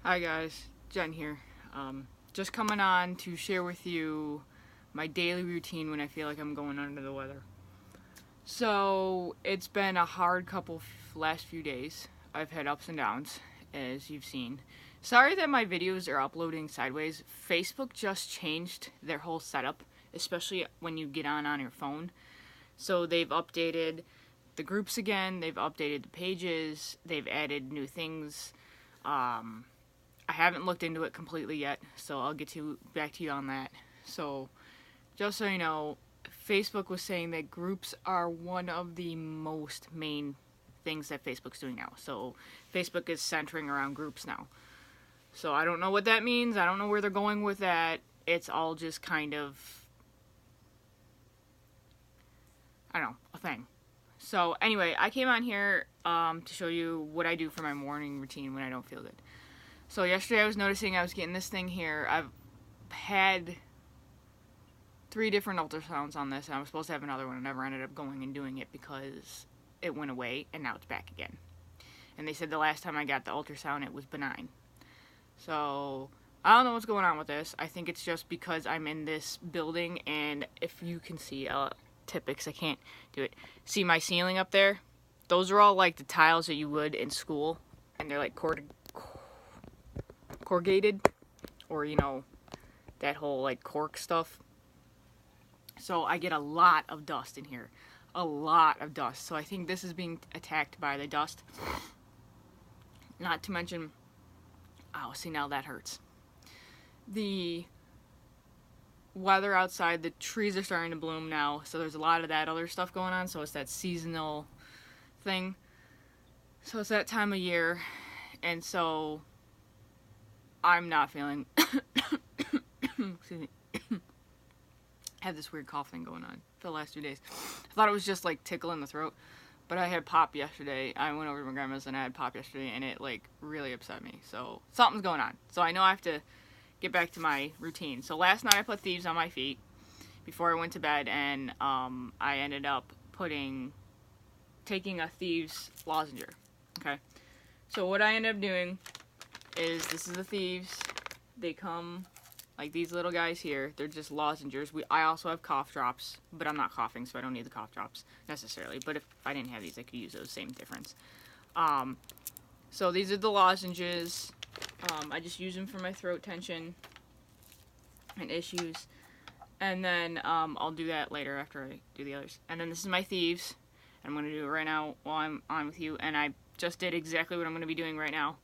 Hi guys, Jen here. Just coming on to share with you my daily routine when I feel like I'm going under the weather. So it's been a hard last few days. I've had ups and downs, as you've seen. Sorry that my videos are uploading sideways. Facebook just changed their whole setup, especially when you get on your phone. So they've updated the groups again. They've updated the pages. They've added new things. I haven't looked into it completely yet, so I'll get back to you on that. So, just so you know, Facebook was saying that groups are one of the most main things that Facebook's doing now. So, Facebook is centering around groups now. So, I don't know what that means. I don't know where they're going with that. It's all just kind of, I don't know, a thing. So, anyway, I came on here to show you what I do for my morning routine when I don't feel good. So yesterday I was noticing I was getting this thing here. I've had 3 different ultrasounds on this, and I was supposed to have another one. I never ended up going and doing it because it went away, and now it's back again. And they said the last time I got the ultrasound, it was benign. So I don't know what's going on with this. I think it's just because I'm in this building, and if you can see, Typics, I can't do it. See my ceiling up there? Those are all like the tiles that you would in school, and they're like corrugated, or that whole like cork stuff. So I get a lot of dust in here, a lot of dust. So I think this is being attacked by the dust. Not to mention, oh, see, now that hurts. The weather outside, the trees are starting to bloom now, so there's a lot of that other stuff going on. So it's that seasonal thing. So it's that time of year, and so I'm not feeling excuse me. I have this weird cough thing going on for the last 2 days. I thought it was just like tickle in the throat, but I had pop yesterday. I went over to my grandma's and I had pop yesterday, and it like really upset me. So something's going on. So I know I have to get back to my routine. So last night I put thieves on my feet before I went to bed, and I ended up taking a thieves lozenger. Okay. So what I ended up doing is, this is the thieves. They come like these little guys here. They're just lozengers. I also have cough drops, but I'm not coughing, so I don't need the cough drops necessarily. But if I didn't have these, I could use those. Same difference. So these are the lozenges. I just use them for my throat tension and issues. And then I'll do that later after I do the others. And then this is my thieves. I'm going to do it right now while I'm on with you. And I just did exactly what I'm going to be doing right now.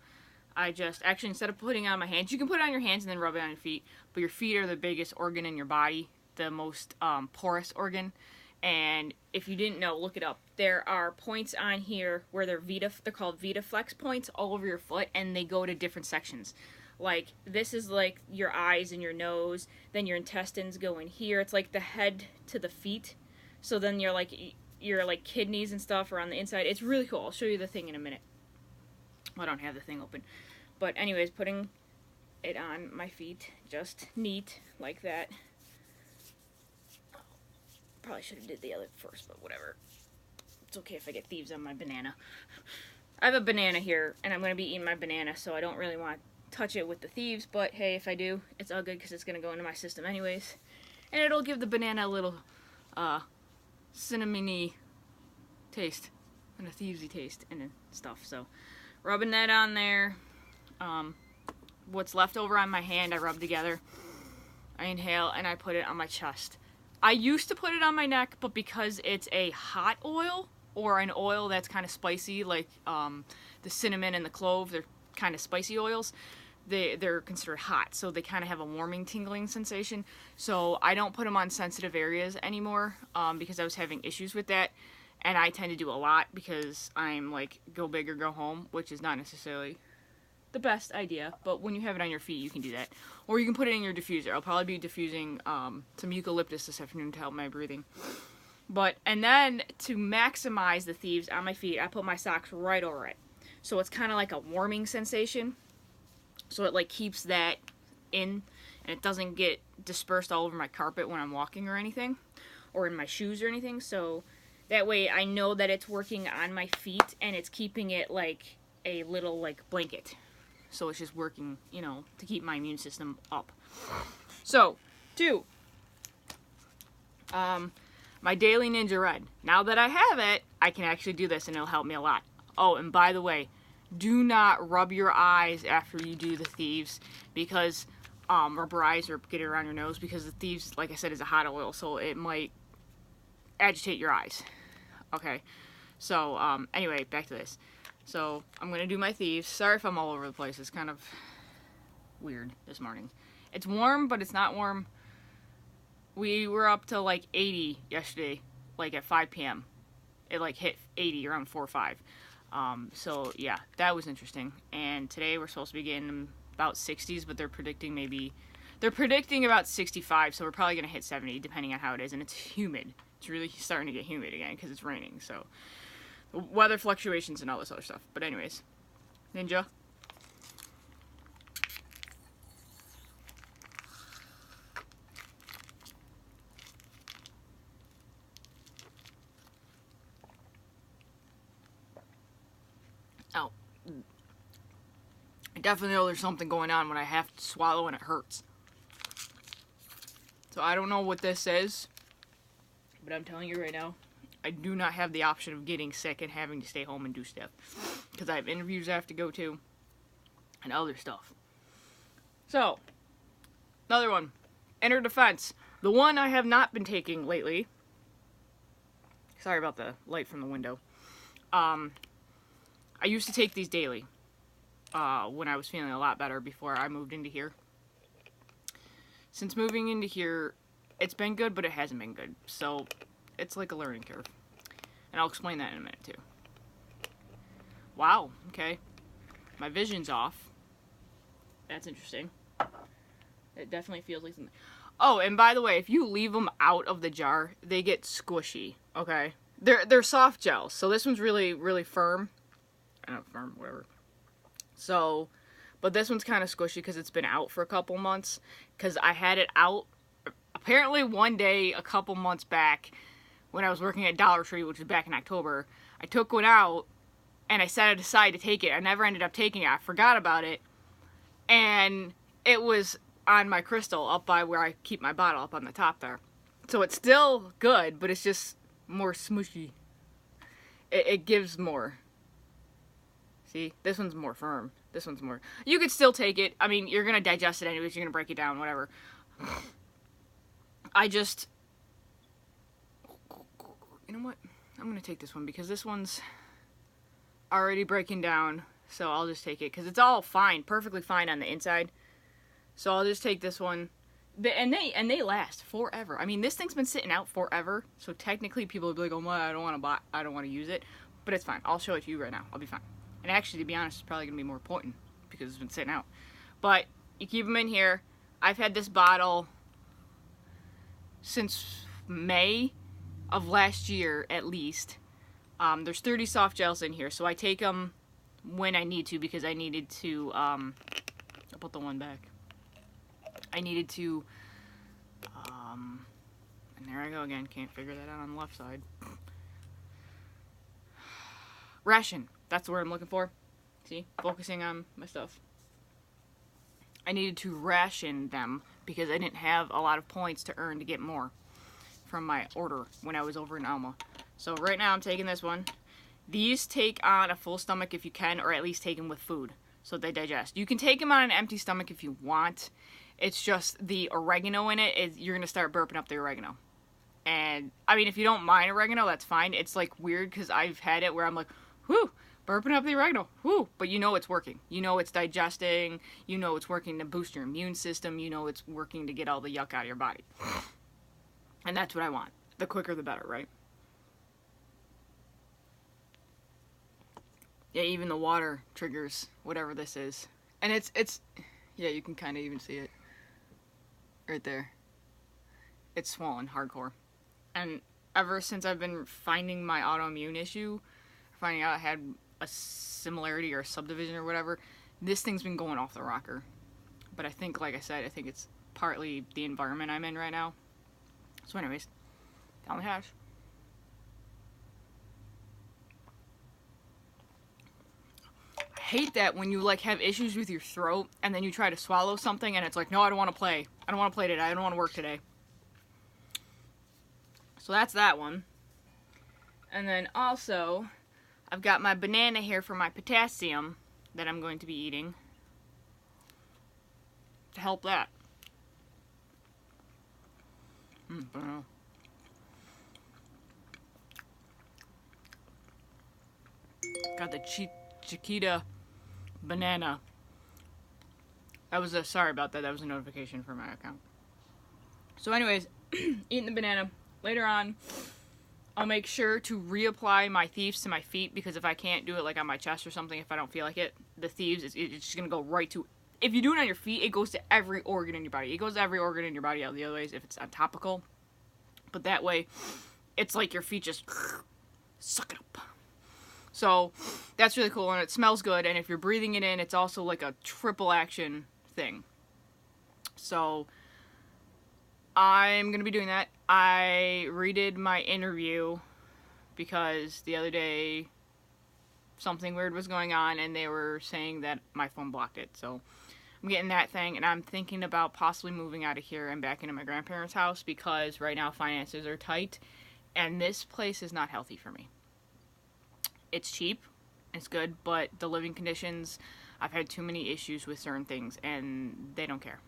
I just, actually, instead of putting it on my hands, you can put it on your hands and then rub it on your feet, but your feet are the biggest organ in your body, the most porous organ. And if you didn't know, look it up. There are points on here where they're called VitaFlex points all over your foot, and they go to different sections. Like, this is like your eyes and your nose, then your intestines go in here. It's like the head to the feet. So then your kidneys and stuff are on the inside. It's really cool. I'll show you the thing in a minute. I don't have the thing open. But anyways, putting it on my feet, just neat, like that. Probably should have did the other first, but whatever. It's okay if I get thieves on my banana. I have a banana here, and I'm going to be eating my banana, so I don't really want to touch it with the thieves, but hey, if I do, it's all good because it's going to go into my system anyways. And it'll give the banana a little cinnamony taste, and a thievesy taste, and stuff, so rubbing that on there. What's left over on my hand, I rub together. I inhale, and I put it on my chest. I used to put it on my neck, but because it's a hot oil, or an oil that's kind of spicy, like the cinnamon and the clove, they're kind of spicy oils, they're considered hot, so they kind of have a warming, tingling sensation. So I don't put them on sensitive areas anymore, because I was having issues with that. And I tend to do a lot because I'm like, go big or go home, which is not necessarily the best idea. But when you have it on your feet, you can do that. Or you can put it in your diffuser. I'll probably be diffusing some eucalyptus this afternoon to help my breathing. And then to maximize the thieves on my feet, I put my socks right over it. So it's kind of like a warming sensation. So it like keeps that in, and it doesn't get dispersed all over my carpet when I'm walking or anything, or in my shoes or anything. So that way I know that it's working on my feet and it's keeping it like a little like blanket. so it's just working, you know, to keep my immune system up. So, 2. My Daily Ninja Red. Now that I have it, I can actually do this and it'll help me a lot. Oh, and by the way, do not rub your eyes after you do the thieves, because rubber eyes or get it around your nose, because the thieves, like I said, is a hot oil, so it might agitate your eyes. Okay, so anyway, back to this. So I'm gonna do my thieves. Sorry if I'm all over the place. It's kind of weird this morning. It's warm, but it's not warm. We were up to like 80 yesterday, like at 5 p.m. It like hit 80 around 4 or 5. So yeah, that was interesting. And today we're supposed to be getting about 60s, but they're predicting about 65, so we're probably gonna hit 70 depending on how it is. And it's humid. It's really starting to get humid again because it's raining. So weather fluctuations and all this other stuff. But anyways, Ninja. Oh, I definitely know there's something going on when I have to swallow and it hurts. So I don't know what this is, but I'm telling you right now, I do not have the option of getting sick and having to stay home and do stuff, because I have interviews I have to go to and other stuff. So, another one, Inner Defense. The one I have not been taking lately. Sorry about the light from the window. I used to take these daily when I was feeling a lot better before I moved into here. Since moving into here, it's been good, but it hasn't been good. So, it's like a learning curve. And I'll explain that in a minute, too. Wow, okay. My vision's off. That's interesting. It definitely feels like something. Oh, and by the way, if you leave them out of the jar, they get squishy, okay? They're soft gels, so this one's really, really firm. I don't know, firm, whatever. So, but this one's kind of squishy because it's been out for a couple months. Because I had it out, apparently one day a couple months back, when I was working at Dollar Tree, which was back in October, I took one out, and I set it aside to take it. I never ended up taking it. I forgot about it, and it was on my crystal up by where I keep my bottle up on the top there. So it's still good, but it's just more smushy. It gives more. See, this one's more firm. This one's more... You could still take it. I mean, you're going to digest it anyways. You're going to break it down, whatever. I just... You know what? I'm going to take this one because this one's already breaking down. So I'll just take it because it's all fine. Perfectly fine on the inside. So I'll just take this one. And they last forever. I mean, this thing's been sitting out forever. So technically people will be like, oh my, I don't want to use it. But it's fine. I'll show it to you right now. I'll be fine. And actually, to be honest, it's probably going to be more potent because it's been sitting out. But you keep them in here. I've had this bottle since May of last year, at least. There's 30 soft gels in here, so I take them when I need to because I needed to, I'll put the one back. I needed to, and there I go again, can't figure that out on the left side. Ration. That's the word I'm looking for. See? Focusing on my stuff. I needed to ration them because I didn't have a lot of points to earn to get more from my order when I was over in Alma. So right now I'm taking this one. These take on a full stomach if you can, or at least take them with food so they digest. You can take them on an empty stomach if you want. It's just the oregano in it, you're going to start burping up the oregano. And, I mean, if you don't mind oregano, that's fine. It's, like, weird because I've had it where I'm like, whew, burping up the oregano, whew. But you know it's working. You know it's digesting. You know it's working to boost your immune system. You know it's working to get all the yuck out of your body. And that's what I want. The quicker the better, right? Yeah, even the water triggers whatever this is. And it's yeah, you can kind of even see it. Right there. It's swollen, hardcore. And ever since I've been finding my autoimmune issue, finding out I had a similarity or a subdivision or whatever, this thing's been going off the rocker. But I think, like I said, I think it's partly the environment I'm in right now. So anyways, down the hash. I hate that when you like have issues with your throat and then you try to swallow something and it's like, no, I don't want to play. I don't want to play today. I don't want to work today. So that's that one. And then also, I've got my banana here for my potassium that I'm going to be eating to help that. Banana. Got the Chiquita banana. That was sorry about that. That was a notification for my account. So anyways, eating the banana. Later on, I'll make sure to reapply my thieves to my feet, because if I can't do it like on my chest or something, if I don't feel like it, the thieves, it's just going to go right to, if you do it on your feet, it goes to every organ in your body. It goes to every organ in your body out the other ways if it's on topical. But that way, it's like your feet just suck it up. So that's really cool, and it smells good, and if you're breathing it in, it's also like a triple action thing. So I'm going to be doing that. I redid my interview because the other day something weird was going on and they were saying that my phone blocked it. So I'm getting that thing, and I'm thinking about possibly moving out of here and back into my grandparents' house because right now finances are tight and this place is not healthy for me. It's cheap, it's good, but the living conditions, I've had too many issues with certain things and they don't care.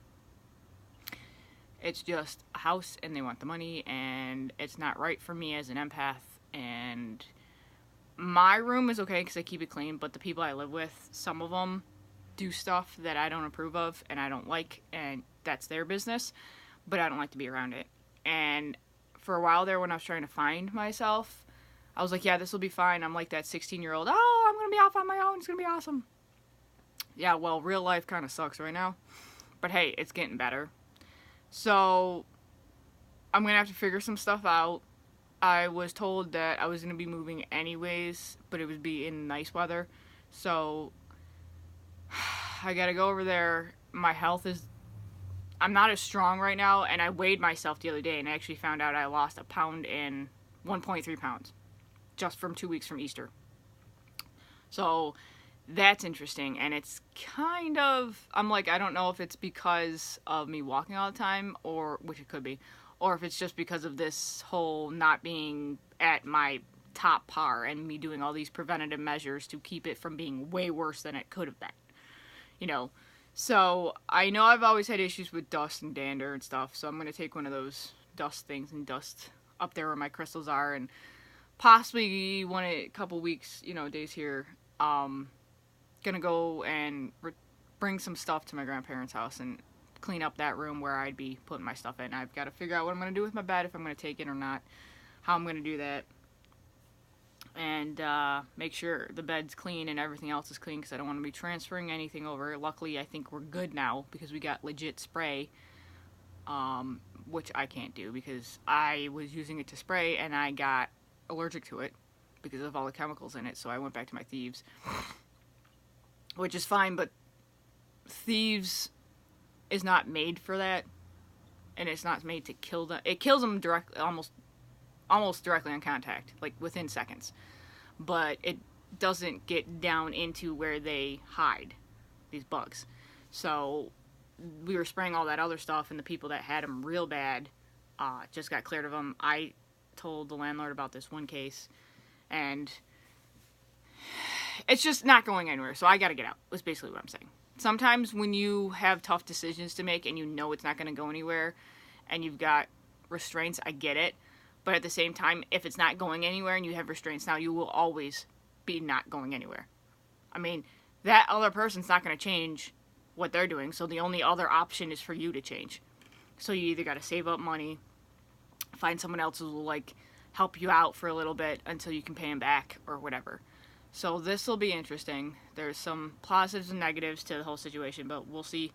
It's just a house and they want the money and it's not right for me as an empath. And my room is okay because I keep it clean, but the people I live with, some of them do stuff that I don't approve of and I don't like, and that's their business, but I don't like to be around it. And for a while there, when I was trying to find myself, I was like, yeah, this will be fine. I'm like that 16-year-old, oh, I'm going to be off on my own. It's going to be awesome. Yeah, well, real life kind of sucks right now. But hey, it's getting better. So I'm going to have to figure some stuff out. I was told that I was going to be moving anyways, but it would be in nice weather. So I got to go over there. My health is, I'm not as strong right now, and I weighed myself the other day and I actually found out I lost 1 pound and 1.3 pounds just from 2 weeks from Easter. So that's interesting, and it's kind of, I'm like, I don't know if it's because of me walking all the time, or, which it could be, or if it's just because of this whole not being at my top par and me doing all these preventative measures to keep it from being way worse than it could have been, you know. So I know I've always had issues with dust and dander and stuff, so I'm going to take one of those dust things and dust up there where my crystals are, and possibly a couple weeks, you know, days here, gonna go and bring some stuff to my grandparents' house and clean up that room where I'd be putting my stuff in. I've got to figure out what I'm gonna do with my bed, if I'm gonna take it or not, how I'm gonna do that, and make sure the bed's clean and everything else is clean, because I don't want to be transferring anything over. Luckily, I think we're good now because we got legit spray, which I can't do because I was using it to spray and I got allergic to it because of all the chemicals in it, so I went back to my thieves, which is fine, but thieves is not made for that, and it's not made to kill them. It kills them directly, almost directly on contact, like within seconds, but it doesn't get down into where they hide, these bugs. So we were spraying all that other stuff, and the people that had them real bad just got cleared of them. I told the landlord about this one case, and it's just not going anywhere, so I gotta get out, was basically what I'm saying. Sometimes when you have tough decisions to make and you know it's not going to go anywhere and you've got restraints, I get it, but at the same time, if it's not going anywhere and you have restraints now, you will always be not going anywhere. I mean, that other person's not going to change what they're doing, so the only other option is for you to change. So you either got to save up money, find someone else who will like help you out for a little bit until you can pay them back or whatever. So this will be interesting. There's some positives and negatives to the whole situation, but we'll see.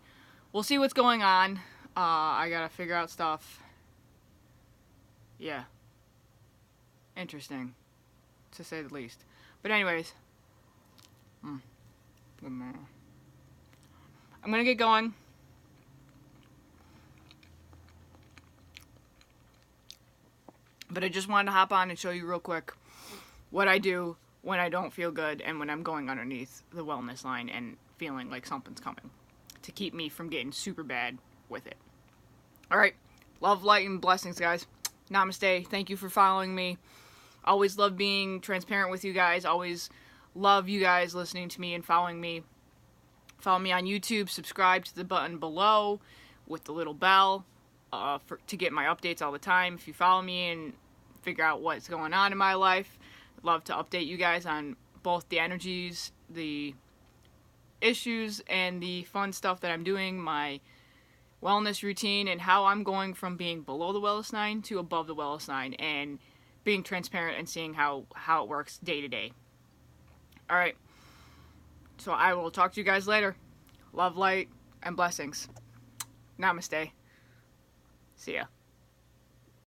We'll see what's going on. I gotta figure out stuff. Yeah. Interesting, to say the least. But anyways, I'm gonna get going. But I just wanted to hop on and show you real quick what I do when I don't feel good and when I'm going underneath the wellness line and feeling like something's coming to keep me from getting super bad with it. Alright, love, light, and blessings, guys. Namaste. Thank you for following me. Always love being transparent with you guys. Always love you guys listening to me and following me. Follow me on YouTube. Subscribe to the button below with the little bell to get my updates all the time. If you follow me and figure out what's going on in my life, I'd love to update you guys on both the energies, the issues, and the fun stuff that I'm doing, my wellness routine, and how I'm going from being below the wellness line to above the wellness line, and being transparent and seeing how it works day to day. Alright, so I will talk to you guys later. Love, light, and blessings. Namaste. See ya.